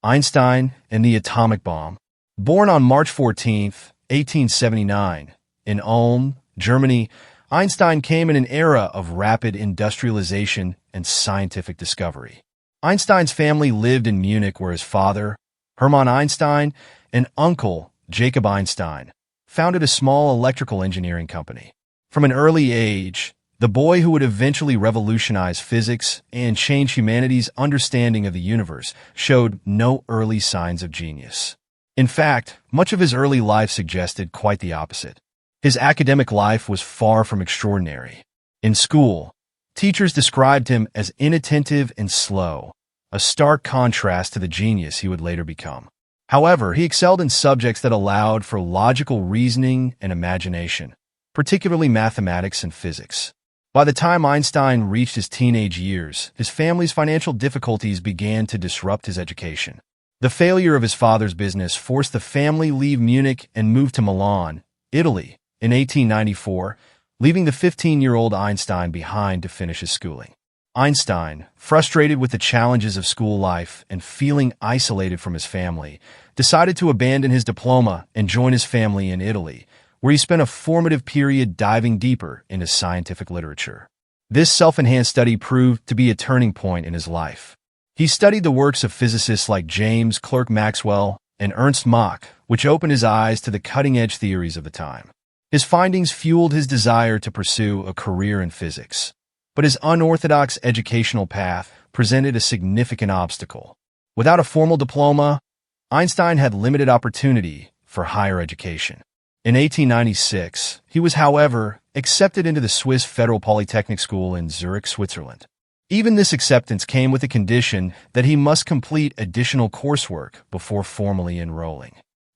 Einstein and the Atomic Bomb. Born on March 14, 1879, in Ulm, Germany, Einstein came in an era of rapid industrialization and scientific discovery. Einstein's family lived in Munich, where his father, Hermann Einstein, and uncle, Jacob Einstein, founded a small electrical engineering company. From an early age, the boy who would eventually revolutionize physics and change humanity's understanding of the universe showed no early signs of genius. In fact, much of his early life suggested quite the opposite. His academic life was far from extraordinary. In school, teachers described him as inattentive and slow, a stark contrast to the genius he would later become. However, he excelled in subjects that allowed for logical reasoning and imagination, particularly mathematics and physics. By the time Einstein reached his teenage years, his family's financial difficulties began to disrupt his education. The failure of his father's business forced the family to leave Munich and move to Milan, Italy, in 1894, leaving the 15-year-old Einstein behind to finish his schooling. Einstein, frustrated with the challenges of school life and feeling isolated from his family, decided to abandon his diploma and join his family in Italy, where he spent a formative period diving deeper into scientific literature. This self-enhanced study proved to be a turning point in his life. He studied the works of physicists like James Clerk Maxwell and Ernst Mach, which opened his eyes to the cutting-edge theories of the time. His findings fueled his desire to pursue a career in physics. But his unorthodox educational path presented a significant obstacle. Without a formal diploma, Einstein had limited opportunity for higher education. In 1896, he was, however, accepted into the Swiss Federal Polytechnic School in Zurich, Switzerland. Even this acceptance came with the condition that he must complete additional coursework before formally enrolling.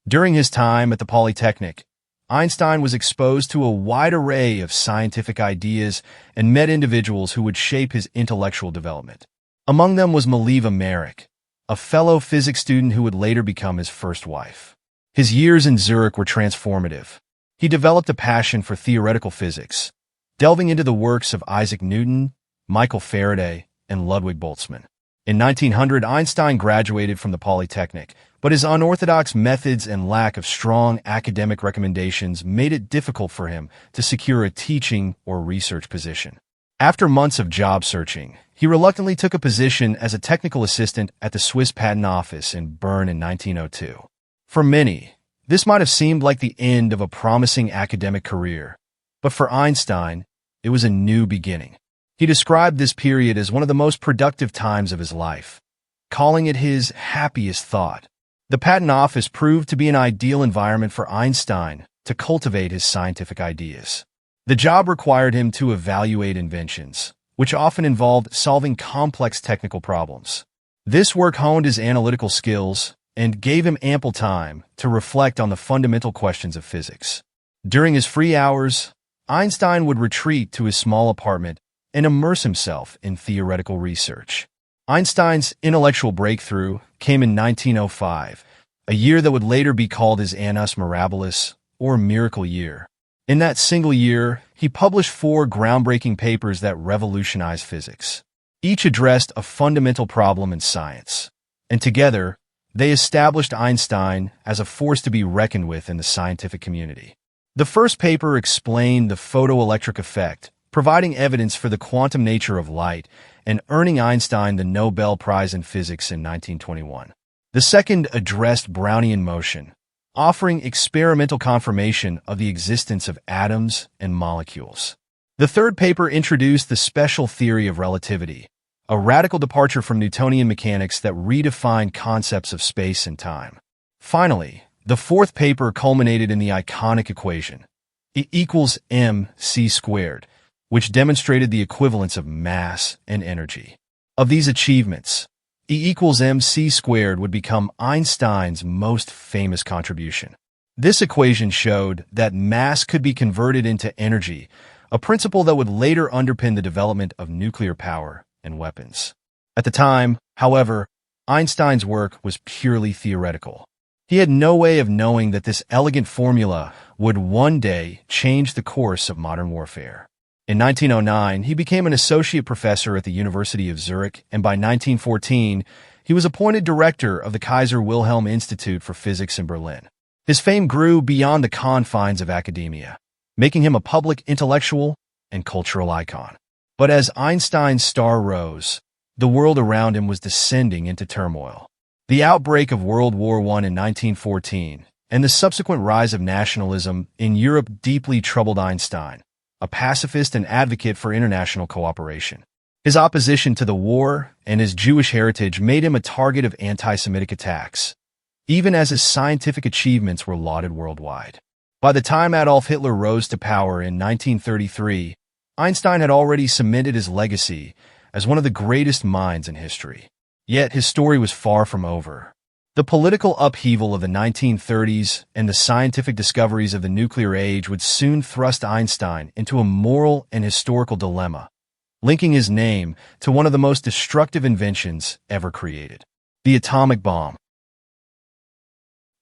During his time at the Polytechnic, Einstein was exposed to a wide array of scientific ideas and met individuals who would shape his intellectual development. Among them was Mileva Merrick, a fellow physics student who would later become his first wife. His years in Zurich were transformative. He developed a passion for theoretical physics, delving into the works of Isaac Newton, Michael Faraday, and Ludwig Boltzmann. In 1900, Einstein graduated from the Polytechnic, but his unorthodox methods and lack of strong academic recommendations made it difficult for him to secure a teaching or research position. After months of job searching, he reluctantly took a position as a technical assistant at the Swiss Patent Office in Bern in 1902. For many, this might have seemed like the end of a promising academic career, but for Einstein, it was a new beginning. He described this period as one of the most productive times of his life, calling it his happiest thought. The Patent Office proved to be an ideal environment for Einstein to cultivate his scientific ideas. The job required him to evaluate inventions, which often involved solving complex technical problems. This work honed his analytical skills and gave him ample time to reflect on the fundamental questions of physics. During his free hours, Einstein would retreat to his small apartment and immerse himself in theoretical research. Einstein's intellectual breakthrough came in 1905, a year that would later be called his Annus Mirabilis, or Miracle Year. In that single year, he published 4 groundbreaking papers that revolutionized physics. Each addressed a fundamental problem in science, and together, they established Einstein as a force to be reckoned with in the scientific community. The first paper explained the photoelectric effect, providing evidence for the quantum nature of light and earning Einstein the Nobel Prize in Physics in 1921. The second addressed Brownian motion, offering experimental confirmation of the existence of atoms and molecules. The third paper introduced the special theory of relativity, a radical departure from Newtonian mechanics that redefined concepts of space and time. Finally, the fourth paper culminated in the iconic equation, E equals mc squared, which demonstrated the equivalence of mass and energy. Of these achievements, E equals mc squared would become Einstein's most famous contribution. This equation showed that mass could be converted into energy, a principle that would later underpin the development of nuclear power and weapons. At the time, however, Einstein's work was purely theoretical. He had no way of knowing that this elegant formula would one day change the course of modern warfare. In 1909, he became an associate professor at the University of Zurich, and by 1914, He was appointed director of the Kaiser Wilhelm Institute for Physics in Berlin. His fame grew beyond the confines of academia, making him a public intellectual and cultural icon. But as Einstein's star rose, the world around him was descending into turmoil. The outbreak of World War I in 1914 and the subsequent rise of nationalism in Europe deeply troubled Einstein, a pacifist and advocate for international cooperation. His opposition to the war and his Jewish heritage made him a target of anti-Semitic attacks, even as his scientific achievements were lauded worldwide. By the time Adolf Hitler rose to power in 1933, Einstein had already cemented his legacy as one of the greatest minds in history. Yet his story was far from over. The political upheaval of the 1930s and the scientific discoveries of the nuclear age would soon thrust Einstein into a moral and historical dilemma, linking his name to one of the most destructive inventions ever created: the atomic bomb.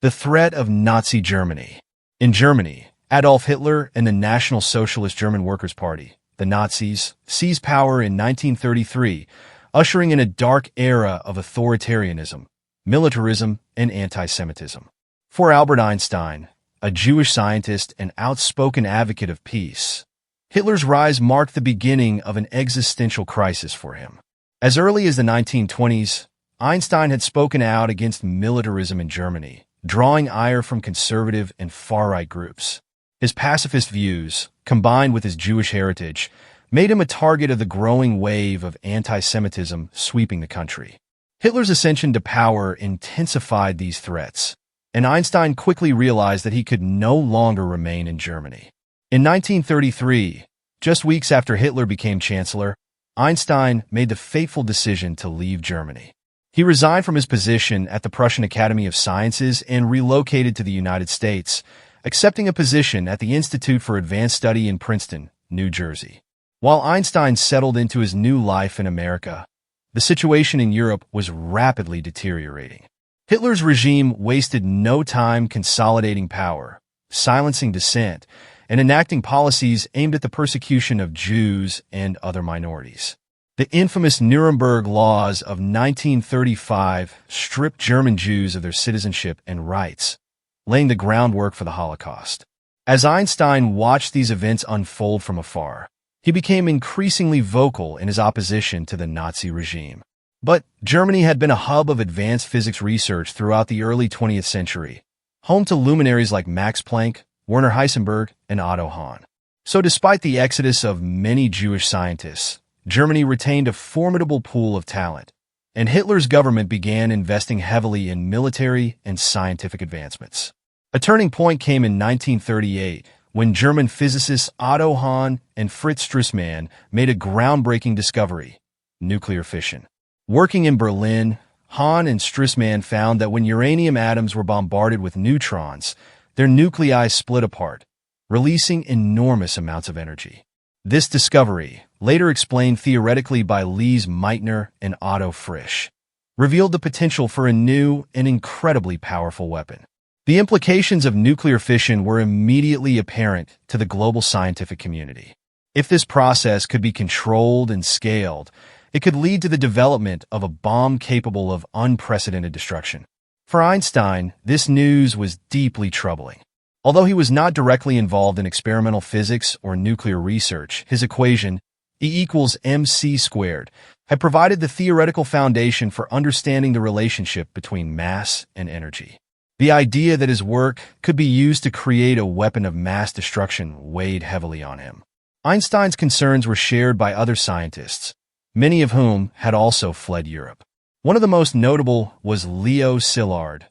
The threat of Nazi Germany. In Germany, Adolf Hitler and the National Socialist German Workers' Party, the Nazis, seized power in 1933, ushering in a dark era of authoritarianism, militarism, and anti-Semitism. For Albert Einstein, a Jewish scientist and outspoken advocate of peace, Hitler's rise marked the beginning of an existential crisis for him. As early as the 1920s, Einstein had spoken out against militarism in Germany, drawing ire from conservative and far-right groups. His pacifist views, combined with his Jewish heritage, made him a target of the growing wave of anti-Semitism sweeping the country. Hitler's ascension to power intensified these threats, and Einstein quickly realized that he could no longer remain in Germany. In 1933, just weeks after Hitler became chancellor, Einstein made the fateful decision to leave Germany. He resigned from his position at the Prussian Academy of Sciences and relocated to the United States, accepting a position at the Institute for Advanced Study in Princeton, New Jersey. While Einstein settled into his new life in America, the situation in Europe was rapidly deteriorating. Hitler's regime wasted no time consolidating power, silencing dissent, and enacting policies aimed at the persecution of Jews and other minorities. The infamous Nuremberg Laws of 1935 stripped German Jews of their citizenship and rights, laying the groundwork for the Holocaust. As Einstein watched these events unfold from afar, he became increasingly vocal in his opposition to the Nazi regime. But Germany had been a hub of advanced physics research throughout the early 20th century, home to luminaries like Max Planck, Werner Heisenberg, and Otto Hahn. So despite the exodus of many Jewish scientists, Germany retained a formidable pool of talent, and Hitler's government began investing heavily in military and scientific advancements. A turning point came in 1938 when German physicists Otto Hahn and Fritz Strassmann made a groundbreaking discovery: nuclear fission. Working in Berlin, Hahn and Strassmann found that when uranium atoms were bombarded with neutrons, their nuclei split apart, releasing enormous amounts of energy. This discovery, later explained theoretically by Lise Meitner and Otto Frisch, revealed the potential for a new and incredibly powerful weapon. The implications of nuclear fission were immediately apparent to the global scientific community. If this process could be controlled and scaled, it could lead to the development of a bomb capable of unprecedented destruction. For Einstein, this news was deeply troubling. Although he was not directly involved in experimental physics or nuclear research, his equation, E=mc², had provided the theoretical foundation for understanding the relationship between mass and energy. The idea that his work could be used to create a weapon of mass destruction weighed heavily on him. Einstein's concerns were shared by other scientists, many of whom had also fled Europe. One of the most notable was Leo Szilard,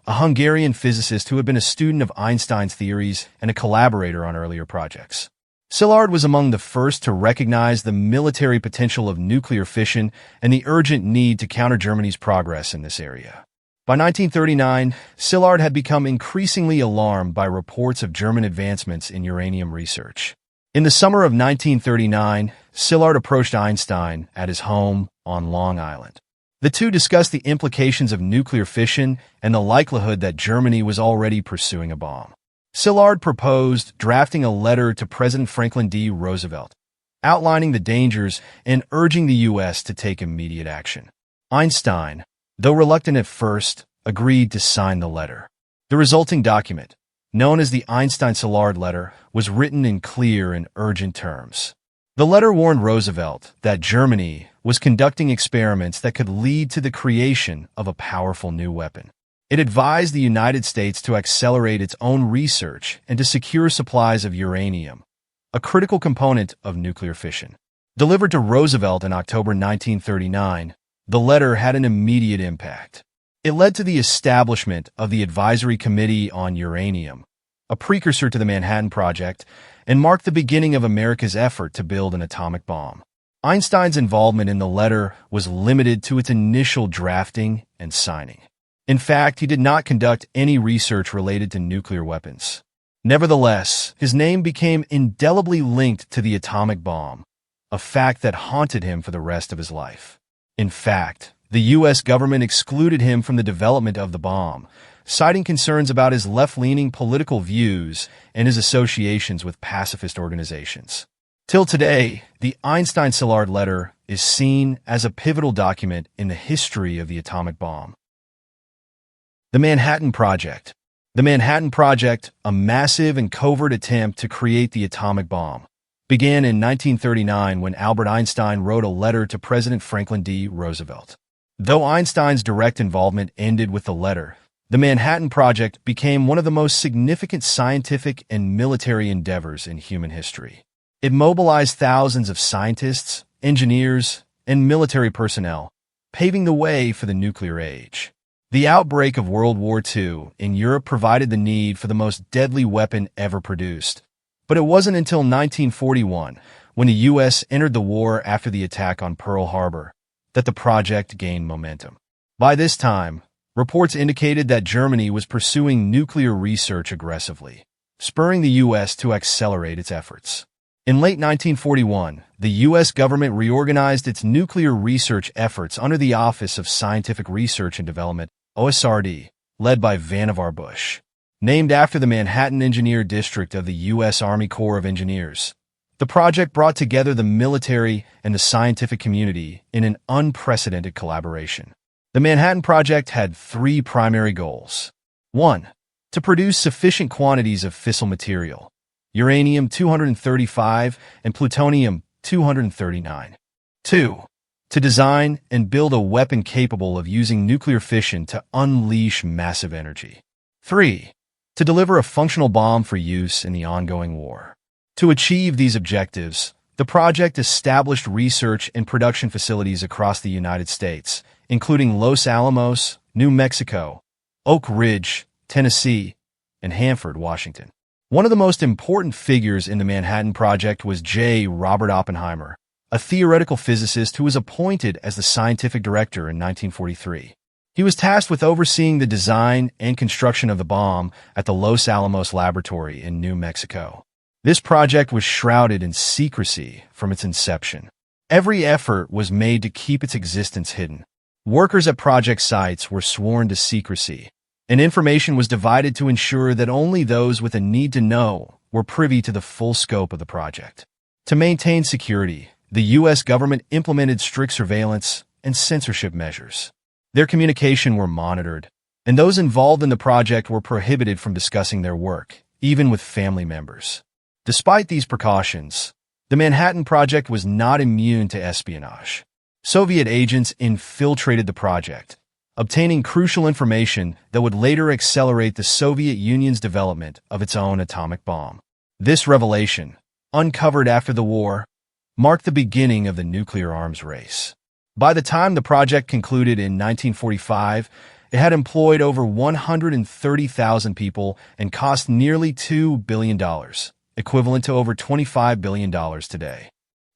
a Hungarian physicist who had been a student of Einstein's theories and a collaborator on earlier projects. Szilard was among the first to recognize the military potential of nuclear fission and the urgent need to counter Germany's progress in this area. By 1939, Szilard had become increasingly alarmed by reports of German advancements in uranium research. In the summer of 1939, Szilard approached Einstein at his home on Long Island. The two discussed the implications of nuclear fission and the likelihood that Germany was already pursuing a bomb. Szilard proposed drafting a letter to President Franklin D. Roosevelt, outlining the dangers and urging the U.S. to take immediate action. Einstein, though reluctant at first, agreed to sign the letter. The resulting document, known as the Einstein-Szilard letter, was written in clear and urgent terms. The letter warned Roosevelt that Germany was conducting experiments that could lead to the creation of a powerful new weapon. It advised the United States to accelerate its own research and to secure supplies of uranium, a critical component of nuclear fission. Delivered to Roosevelt in October 1939, the letter had an immediate impact. It led to the establishment of the Advisory Committee on Uranium, a precursor to the Manhattan Project, and marked the beginning of America's effort to build an atomic bomb. Einstein's involvement in the letter was limited to its initial drafting and signing. In fact, he did not conduct any research related to nuclear weapons. Nevertheless, his name became indelibly linked to the atomic bomb, a fact that haunted him for the rest of his life. In fact, the U.S. government excluded him from the development of the bomb, citing concerns about his left-leaning political views and his associations with pacifist organizations. Till today, the Einstein-Szilard letter is seen as a pivotal document in the history of the atomic bomb. The Manhattan Project. The Manhattan Project, a massive and covert attempt to create the atomic bomb, began in 1939 when Albert Einstein wrote a letter to President Franklin D. Roosevelt. Though Einstein's direct involvement ended with the letter, the Manhattan Project became one of the most significant scientific and military endeavors in human history. It mobilized thousands of scientists, engineers, and military personnel, paving the way for the nuclear age. The outbreak of World War II in Europe provided the need for the most deadly weapon ever produced. But it wasn't until 1941, when the U.S. entered the war after the attack on Pearl Harbor, that the project gained momentum. By this time, reports indicated that Germany was pursuing nuclear research aggressively, spurring the U.S. to accelerate its efforts. In late 1941, the U.S. government reorganized its nuclear research efforts under the Office of Scientific Research and Development, OSRD, led by Vannevar Bush. Named after the Manhattan Engineer District of the U.S. Army Corps of Engineers, the project brought together the military and the scientific community in an unprecedented collaboration. The Manhattan Project had three primary goals. 1. To produce sufficient quantities of fissile material, uranium-235 and plutonium-239. 2. To design and build a weapon capable of using nuclear fission to unleash massive energy. 3. To deliver a functional bomb for use in the ongoing war. To achieve these objectives, the project established research and production facilities across the United States, including Los Alamos, New Mexico, Oak Ridge, Tennessee, and Hanford, Washington. One of the most important figures in the Manhattan Project was J. Robert Oppenheimer, a theoretical physicist who was appointed as the scientific director in 1943. He was tasked with overseeing the design and construction of the bomb at the Los Alamos Laboratory in New Mexico. This project was shrouded in secrecy from its inception. Every effort was made to keep its existence hidden. Workers at project sites were sworn to secrecy, and information was divided to ensure that only those with a need to know were privy to the full scope of the project. To maintain security, the U.S. government implemented strict surveillance and censorship measures. Their communication were monitored, and those involved in the project were prohibited from discussing their work, even with family members. Despite these precautions, the Manhattan Project was not immune to espionage. Soviet agents infiltrated the project, obtaining crucial information that would later accelerate the Soviet Union's development of its own atomic bomb. This revelation, uncovered after the war, marked the beginning of the nuclear arms race. By the time the project concluded in 1945, it had employed over 130,000 people and cost nearly $2 billion, equivalent to over $25 billion today.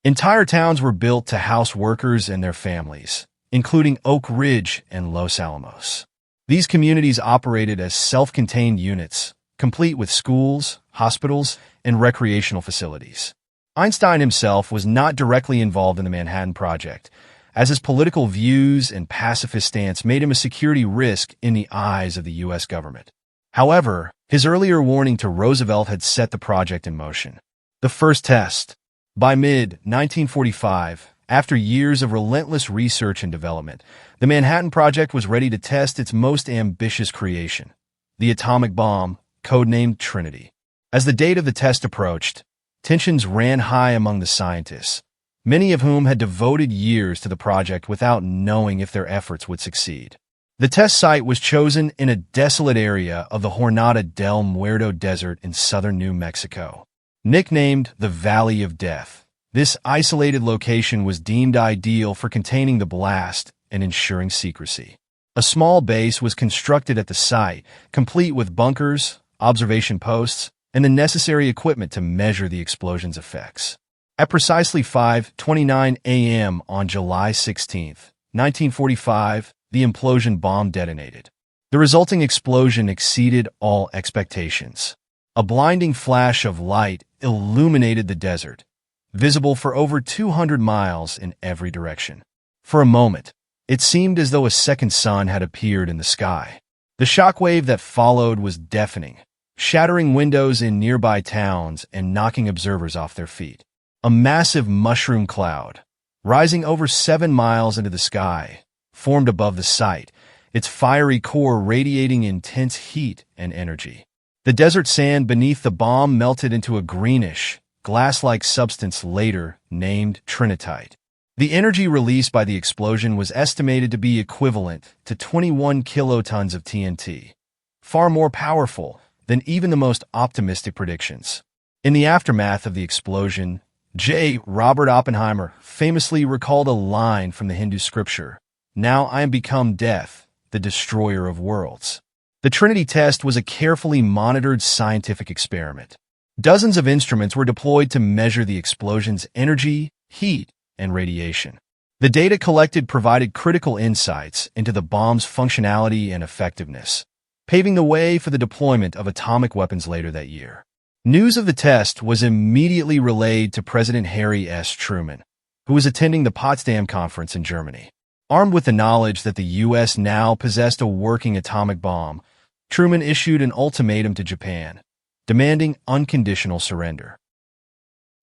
Entire towns were built to house workers and their families, including Oak Ridge and Los Alamos. These communities operated as self-contained units, complete with schools, hospitals, and recreational facilities. Einstein himself was not directly involved in the Manhattan Project, as his political views and pacifist stance made him a security risk in the eyes of the U.S. government. However, his earlier warning to Roosevelt had set the project in motion. The first test. By mid-1945, After years of relentless research and development, the Manhattan Project was ready to test its most ambitious creation, the atomic bomb, codenamed Trinity. As the date of the test approached, tensions ran high among the scientists, many of whom had devoted years to the project without knowing if their efforts would succeed. The test site was chosen in a desolate area of the Jornada del Muerto Desert in southern New Mexico. Nicknamed the Valley of Death, this isolated location was deemed ideal for containing the blast and ensuring secrecy. A small base was constructed at the site, complete with bunkers, observation posts, and the necessary equipment to measure the explosion's effects. At precisely 5:29 a.m. on July 16, 1945, the implosion bomb detonated. The resulting explosion exceeded all expectations. A blinding flash of light illuminated the desert, visible for over 200 miles in every direction. For a moment, it seemed as though a second sun had appeared in the sky. The shockwave that followed was deafening, shattering windows in nearby towns and knocking observers off their feet. A massive mushroom cloud, rising over 7 miles into the sky, formed above the site, its fiery core radiating intense heat and energy. The desert sand beneath the bomb melted into a greenish, glass-like substance later named trinitite. The energy released by the explosion was estimated to be equivalent to 21 kilotons of TNT, far more powerful than even the most optimistic predictions. In the aftermath of the explosion, Robert Oppenheimer famously recalled a line from the Hindu scripture, "Now I am become death, the destroyer of worlds." The Trinity test was a carefully monitored scientific experiment. Dozens of instruments were deployed to measure the explosion's energy, heat, and radiation. The data collected provided critical insights into the bomb's functionality and effectiveness, paving the way for the deployment of atomic weapons later that year. News of the test was immediately relayed to President Harry S. Truman, who was attending the Potsdam Conference in Germany. Armed with the knowledge that the U.S. now possessed a working atomic bomb, Truman issued an ultimatum to Japan, demanding unconditional surrender.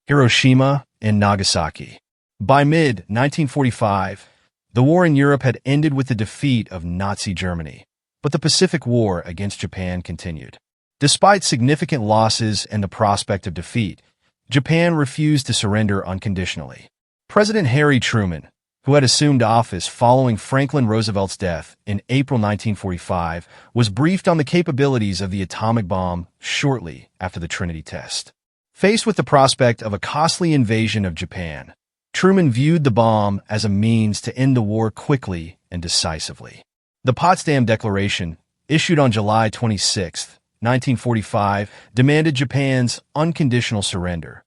Hiroshima and Nagasaki. By mid-1945, the war in Europe had ended with the defeat of Nazi Germany, but the Pacific War against Japan continued. Despite significant losses and the prospect of defeat, Japan refused to surrender unconditionally. President Harry Truman, who had assumed office following Franklin Roosevelt's death in April 1945, was briefed on the capabilities of the atomic bomb shortly after the Trinity test. Faced with the prospect of a costly invasion of Japan, Truman viewed the bomb as a means to end the war quickly and decisively. The Potsdam Declaration, issued on July 26, 1945, demanded Japan's unconditional surrender,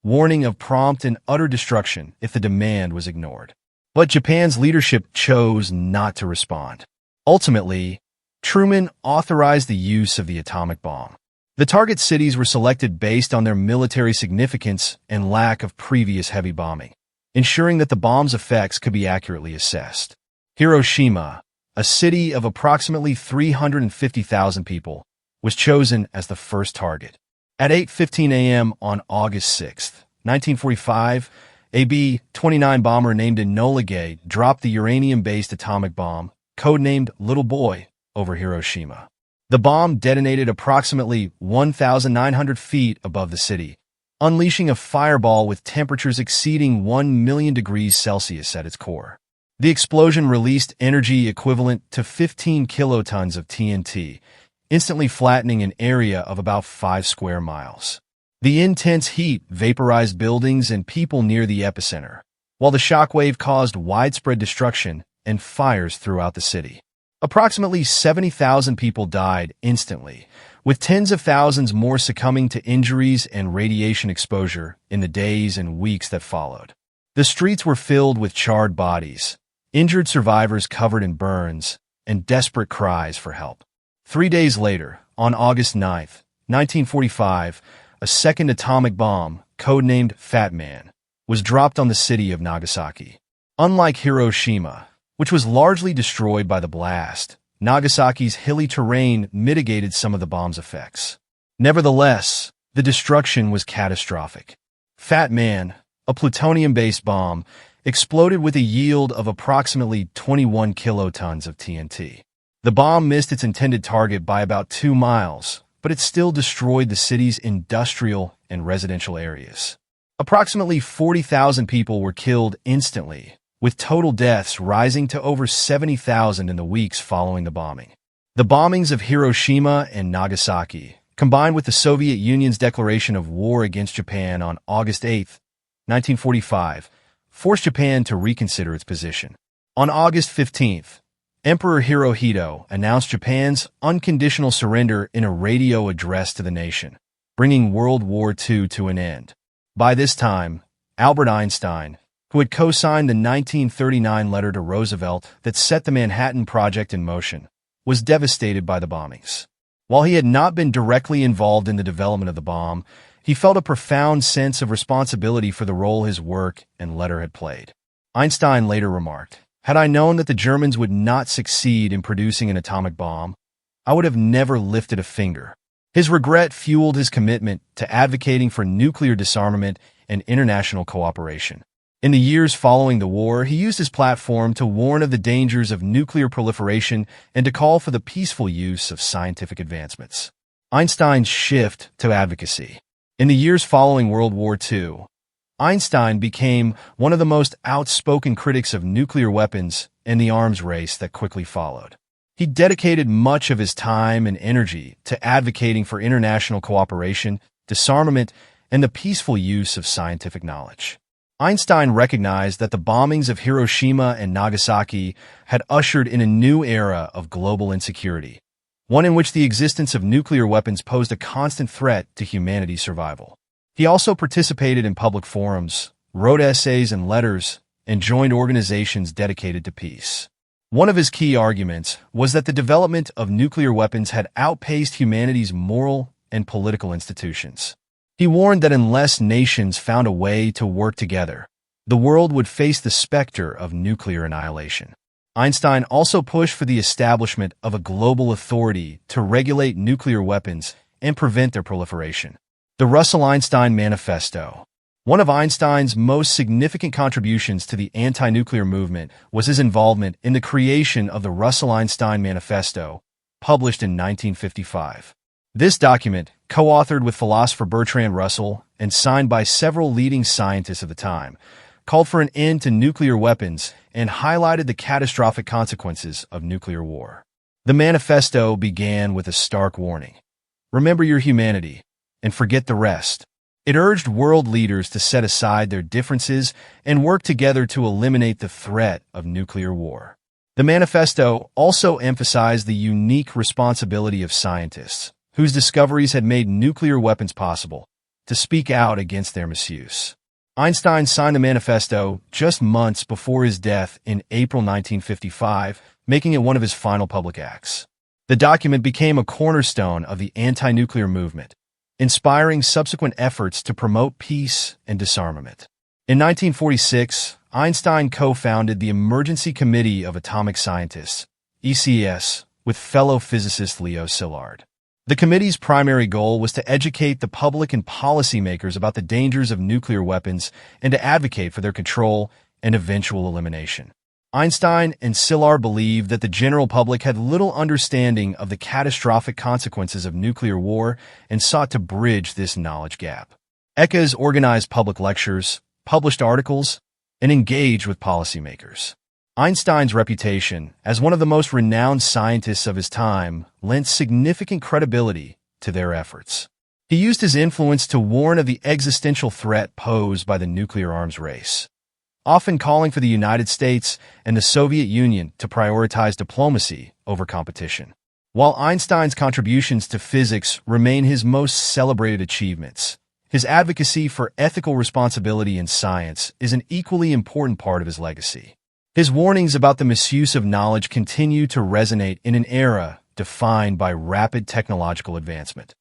warning of prompt and utter destruction if the demand was ignored. But Japan's leadership chose not to respond. Ultimately, Truman authorized the use of the atomic bomb. The target cities were selected based on their military significance and lack of previous heavy bombing, ensuring that the bomb's effects could be accurately assessed. Hiroshima, a city of approximately 350,000 people, was chosen as the first target. At 8:15 a.m. on August 6, 1945, a B-29 bomber named Enola Gay dropped the uranium-based atomic bomb, codenamed Little Boy, over Hiroshima. The bomb detonated approximately 1,900 feet above the city, unleashing a fireball with temperatures exceeding 1 million degrees Celsius at its core. The explosion released energy equivalent to 15 kilotons of TNT, instantly flattening an area of about 5 square miles. The intense heat vaporized buildings and people near the epicenter, while the shockwave caused widespread destruction and fires throughout the city. Approximately 70,000 people died instantly, with tens of thousands more succumbing to injuries and radiation exposure in the days and weeks that followed. The streets were filled with charred bodies, injured survivors covered in burns, and desperate cries for help. 3 days later, on August 9, 1945, a second atomic bomb, codenamed Fat Man, was dropped on the city of Nagasaki. Unlike Hiroshima, which was largely destroyed by the blast, Nagasaki's hilly terrain mitigated some of the bomb's effects. Nevertheless, the destruction was catastrophic. Fat Man, a plutonium-based bomb, exploded with a yield of approximately 21 kilotons of TNT. The bomb missed its intended target by about 2 miles, but it still destroyed the city's industrial and residential areas. Approximately 40,000 people were killed instantly, with total deaths rising to over 70,000 in the weeks following the bombing. The bombings of Hiroshima and Nagasaki, combined with the Soviet Union's declaration of war against Japan on August 8, 1945, forced Japan to reconsider its position. On August 15, Emperor Hirohito announced Japan's unconditional surrender in a radio address to the nation, bringing World War II to an end. By this time, Albert Einstein, who had co-signed the 1939 letter to Roosevelt that set the Manhattan Project in motion, was devastated by the bombings. While he had not been directly involved in the development of the bomb, he felt a profound sense of responsibility for the role his work and letter had played. Einstein later remarked, "Had I known that the Germans would not succeed in producing an atomic bomb, I would have never lifted a finger." His regret fueled his commitment to advocating for nuclear disarmament and international cooperation. In the years following the war, he used his platform to warn of the dangers of nuclear proliferation and to call for the peaceful use of scientific advancements. Einstein's shift to advocacy. In the years following World War II, Einstein became one of the most outspoken critics of nuclear weapons and the arms race that quickly followed. He dedicated much of his time and energy to advocating for international cooperation, disarmament, and the peaceful use of scientific knowledge. Einstein recognized that the bombings of Hiroshima and Nagasaki had ushered in a new era of global insecurity, one in which the existence of nuclear weapons posed a constant threat to humanity's survival. He also participated in public forums, wrote essays and letters, and joined organizations dedicated to peace. One of his key arguments was that the development of nuclear weapons had outpaced humanity's moral and political institutions. He warned that unless nations found a way to work together, the world would face the specter of nuclear annihilation. Einstein also pushed for the establishment of a global authority to regulate nuclear weapons and prevent their proliferation. The Russell-Einstein Manifesto. One of Einstein's most significant contributions to the anti-nuclear movement was his involvement in the creation of the Russell-Einstein Manifesto, published in 1955. This document, co-authored with philosopher Bertrand Russell and signed by several leading scientists of the time, called for an end to nuclear weapons and highlighted the catastrophic consequences of nuclear war. The manifesto began with a stark warning: "Remember your humanity, and forget the rest." It urged world leaders to set aside their differences and work together to eliminate the threat of nuclear war. The manifesto also emphasized the unique responsibility of scientists, whose discoveries had made nuclear weapons possible, to speak out against their misuse. Einstein signed the manifesto just months before his death in April 1955, making it one of his final public acts. The document became a cornerstone of the anti-nuclear movement, inspiring subsequent efforts to promote peace and disarmament. In 1946, Einstein co-founded the Emergency Committee of Atomic Scientists, ECS, with fellow physicist Leo Szilard. The committee's primary goal was to educate the public and policymakers about the dangers of nuclear weapons and to advocate for their control and eventual elimination. Einstein and Szilard believed that the general public had little understanding of the catastrophic consequences of nuclear war and sought to bridge this knowledge gap. ECAS organized public lectures, published articles, and engaged with policymakers. Einstein's reputation as one of the most renowned scientists of his time lent significant credibility to their efforts. He used his influence to warn of the existential threat posed by the nuclear arms race, often calling for the United States and the Soviet Union to prioritize diplomacy over competition. While Einstein's contributions to physics remain his most celebrated achievements, his advocacy for ethical responsibility in science is an equally important part of his legacy. His warnings about the misuse of knowledge continue to resonate in an era defined by rapid technological advancement.